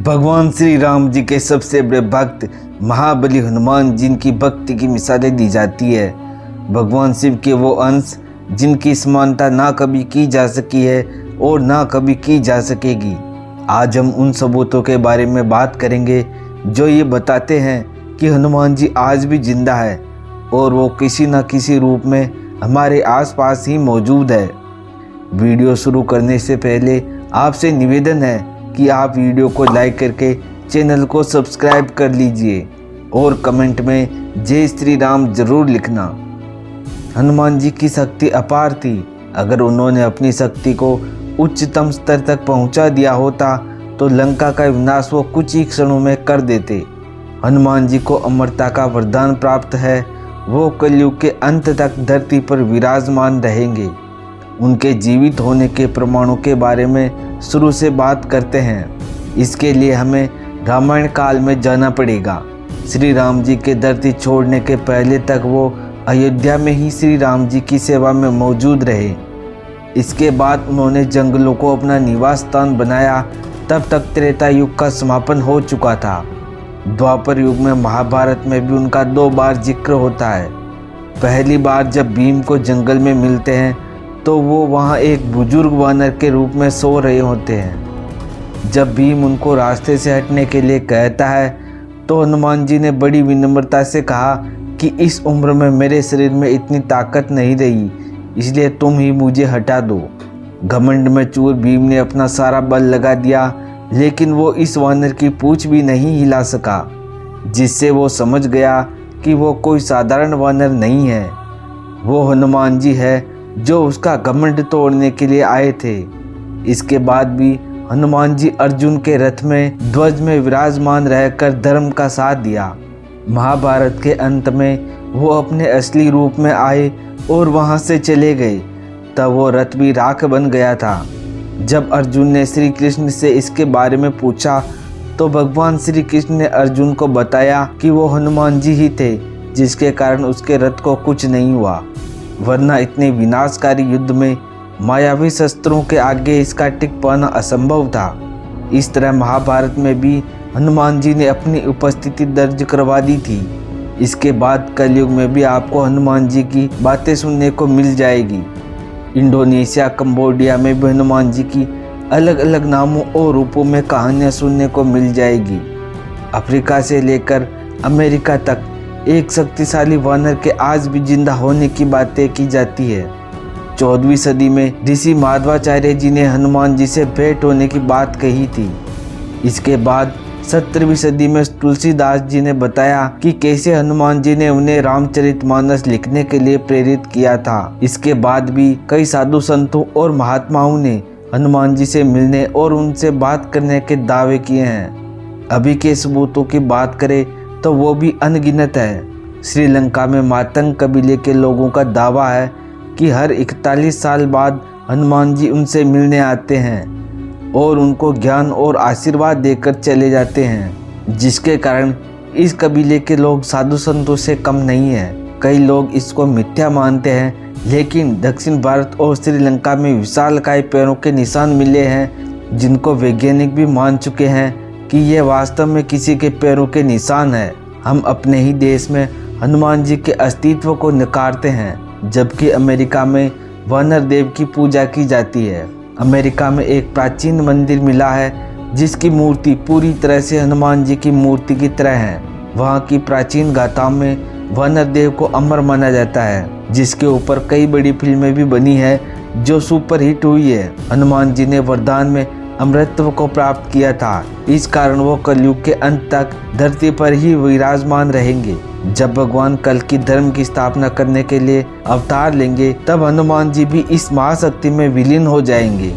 भगवान श्री राम जी के सबसे बड़े भक्त महाबली हनुमान जिनकी भक्ति की मिसालें दी जाती है। भगवान शिव के वो अंश जिनकी समानता ना कभी की जा सकी है और ना कभी की जा सकेगी। आज हम उन सबूतों के बारे में बात करेंगे जो ये बताते हैं कि हनुमान जी आज भी जिंदा है और वो किसी न किसी रूप में हमारे आसपास ही मौजूद है। वीडियो शुरू करने से पहले आपसे निवेदन है कि आप वीडियो को लाइक करके चैनल को सब्सक्राइब कर लीजिए और कमेंट में जय श्री राम जरूर लिखना। हनुमान जी की शक्ति अपार थी। अगर उन्होंने अपनी शक्ति को उच्चतम स्तर तक पहुंचा दिया होता तो लंका का विनाश वो कुछ ही क्षणों में कर देते। हनुमान जी को अमरता का वरदान प्राप्त है। वो कलयुग के अंत तक धरती पर विराजमान रहेंगे। उनके जीवित होने के प्रमाणों के बारे में शुरू से बात करते हैं। इसके लिए हमें रामायण काल में जाना पड़ेगा। श्री राम जी के धरती छोड़ने के पहले तक वो अयोध्या में ही श्री राम जी की सेवा में मौजूद रहे। इसके बाद उन्होंने जंगलों को अपना निवास स्थान बनाया। तब तक त्रेता युग का समापन हो चुका था। द्वापर युग में महाभारत में भी उनका 2 बार जिक्र होता है। पहली बार जब भीम को जंगल में मिलते हैं तो वो वहाँ एक बुजुर्ग वानर के रूप में सो रहे होते हैं। जब भीम उनको रास्ते से हटने के लिए कहता है तो हनुमान जी ने बड़ी विनम्रता से कहा कि इस उम्र में मेरे शरीर में इतनी ताकत नहीं रही, इसलिए तुम ही मुझे हटा दो। घमंड में चूर भीम ने अपना सारा बल लगा दिया, लेकिन वो इस वानर की पूंछ भी नहीं हिला सका, जिससे वो समझ गया कि वो कोई साधारण वानर नहीं है। वो हनुमान जी है जो उसका घमंड तोड़ने के लिए आए थे। इसके बाद भी हनुमान जी अर्जुन के रथ में ध्वज में विराजमान रहकर धर्म का साथ दिया। महाभारत के अंत में वो अपने असली रूप में आए और वहां से चले गए। तब वो रथ भी राख बन गया था। जब अर्जुन ने श्री कृष्ण से इसके बारे में पूछा तो भगवान श्री कृष्ण ने अर्जुन को बताया कि वो हनुमान जी ही थे, जिसके कारण उसके रथ को कुछ नहीं हुआ, वरना इतने विनाशकारी युद्ध में मायावी शस्त्रों के आगे इसका टिक पाना असंभव था। इस तरह महाभारत में भी हनुमान जी ने अपनी उपस्थिति दर्ज करवा दी थी। इसके बाद कलयुग में भी आपको हनुमान जी की बातें सुनने को मिल जाएगी। इंडोनेशिया, कंबोडिया में भी हनुमान जी की अलग अलग नामों और रूपों में कहानियाँ सुनने को मिल जाएगी। अफ्रीका से लेकर अमेरिका तक एक शक्तिशाली वानर के आज भी जिंदा होने की बातें की जाती है। 14वीं सदी में ऋषि माधवाचार्य जी ने हनुमान जी से भेंट होने की बात कही थी। इसके बाद 17वीं सदी में तुलसीदास जी ने बताया कि कैसे हनुमान जी ने उन्हें रामचरितमानस लिखने के लिए प्रेरित किया था। इसके बाद भी कई साधु संतों और महात्माओं ने हनुमान जी से मिलने और उनसे बात करने के दावे किए हैं। अभी के सबूतों की बात करें तो वो भी अनगिनत है। श्रीलंका में मातंग कबीले के लोगों का दावा है कि हर 41 साल बाद हनुमान जी उनसे मिलने आते हैं और उनको ज्ञान और आशीर्वाद देकर चले जाते हैं, जिसके कारण इस कबीले के लोग साधु संतों से कम नहीं हैं। कई लोग इसको मिथ्या मानते हैं, लेकिन दक्षिण भारत और श्रीलंका में विशालकाय पैरों के निशान मिले हैं, जिनको वैज्ञानिक भी मान चुके हैं कि ये वास्तव में किसी के पैरों के निशान है। हम अपने ही देश में हनुमान जी के अस्तित्व को नकारते हैं, जबकि अमेरिका में वानर देव की पूजा की जाती है। अमेरिका में एक प्राचीन मंदिर मिला है जिसकी मूर्ति पूरी तरह से हनुमान जी की मूर्ति की तरह है। वहाँ की प्राचीन गाथाओं में वानर देव को अमर माना जाता है, जिसके ऊपर कई बड़ी फिल्में भी बनी है जो सुपरहिट हुई है। हनुमान जी ने वरदान में अमरत्व को प्राप्त किया था। इस कारण वो कलयुग के अंत तक धरती पर ही विराजमान रहेंगे। जब भगवान कल की धर्म की स्थापना करने के लिए अवतार लेंगे, तब हनुमान जी भी इस महाशक्ति में विलीन हो जाएंगे।